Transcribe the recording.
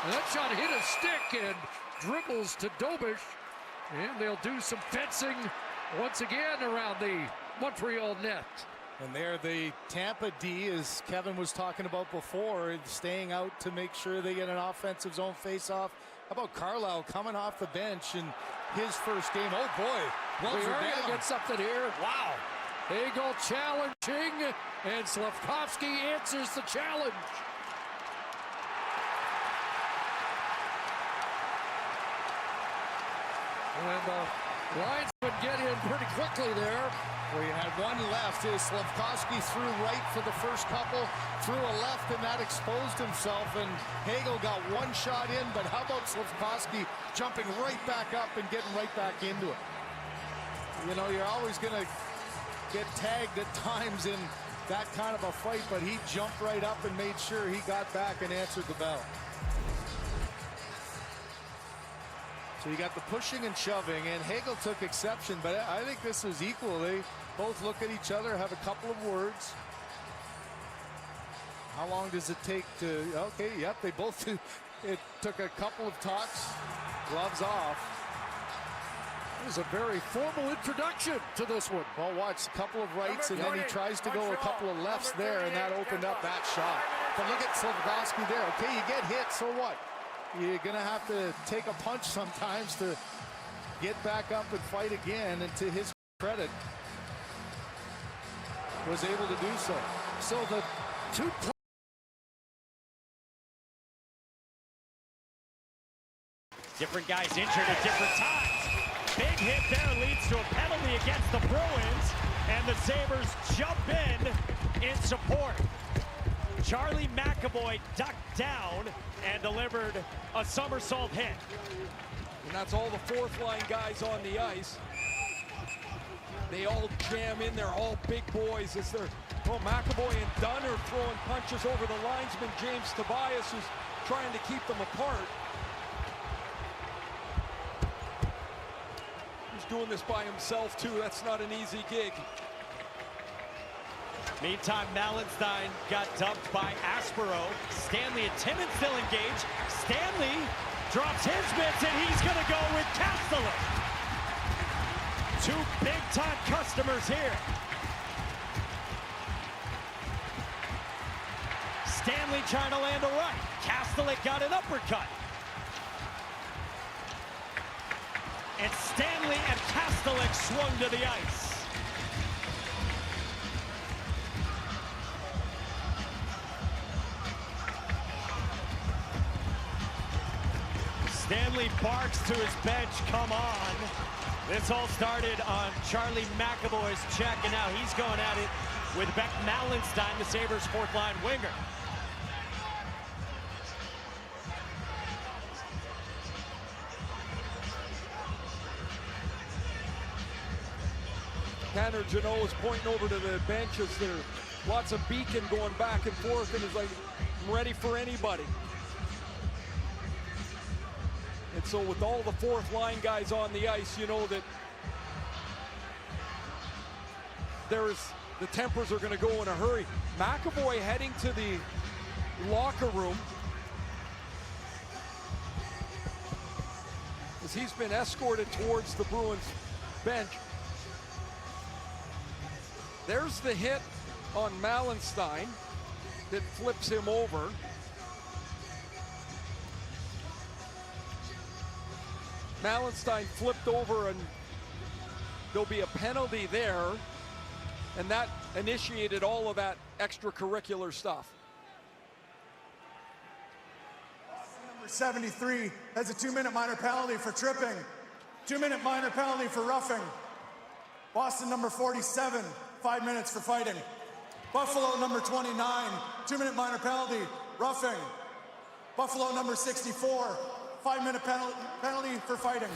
And that shot hit a stick and dribbles to Dobish. And they'll do some fencing once again around the Montreal net. And there the Tampa D, as Kevin was talking about before, staying out to make sure they get an offensive zone face-off. How about Carlisle coming off the bench in his first game? Oh boy, We're going to get something here. Wow. Hagel challenging, and Slavkovsky answers the challenge. And the linesman get in pretty quickly there. We had one left. Slavkovsky threw right for the first couple, threw a left, and that exposed himself. And Hagel got one shot in, but how about Slavkovsky jumping right back up and getting right back into it? You know, you're always going to get tagged at times in that kind of a fight, but he jumped right up and made sure he got back and answered the bell. So you got the pushing and shoving, and Hagel took exception, but I think this is equal. They both look at each other, have a couple of words. How long does it take to, okay, yep, they both, it took a couple of talks, gloves off. It was a very formal introduction to this one. Well, watch, a couple of rights, and then he tries to go a couple of lefts there, and that opened up that shot. But look at Slavkovsky there. Okay, you get hit, so what? You're going to have to take a punch sometimes to get back up and fight again, and to his credit, was able to do so. So the two different guys injured at different times. Big hit there leads to a penalty against the Bruins, and the Sabres jump in support. Charlie McAvoy ducked down and delivered a somersault hit. And that's all the fourth line guys on the ice. They all jam in there, all big boys as they're, McAvoy and Dunn are throwing punches over the linesman, James Tobias, who's trying to keep them apart. He's doing this by himself too. That's not an easy gig. Meantime, Malenstein got dumped by Aspero. Stanley and Timmins still engaged. Stanley drops his mitts, and he's going to go with Kastelik. Two big-time customers here. Stanley trying to land a right. Kastelik got an uppercut. And Stanley and Kastelik swung to the ice. Stanley barks to his bench, come on. This all started on Charlie McAvoy's check, and now he's going at it with Beck Malenstein, the Sabres' fourth-line winger. Tanner Janot is pointing over to the benches there. Lots of beacon going back and forth, and is like, I'm ready for anybody. And so with all the fourth line guys on the ice, you know that the tempers are going to go in a hurry. McAvoy heading to the locker room as he's been escorted towards the Bruins bench. There's the hit on Malenstein that flips him over. Malenstein flipped over, and there'll be a penalty there, and that initiated all of that extracurricular stuff. Number 73 has a 2-minute minor penalty for tripping. 2-minute minor penalty for roughing. Boston number 47, 5 minutes for fighting. Buffalo number 29, 2-minute minor penalty, roughing. Buffalo number 64, 5-minute penalty for fighting.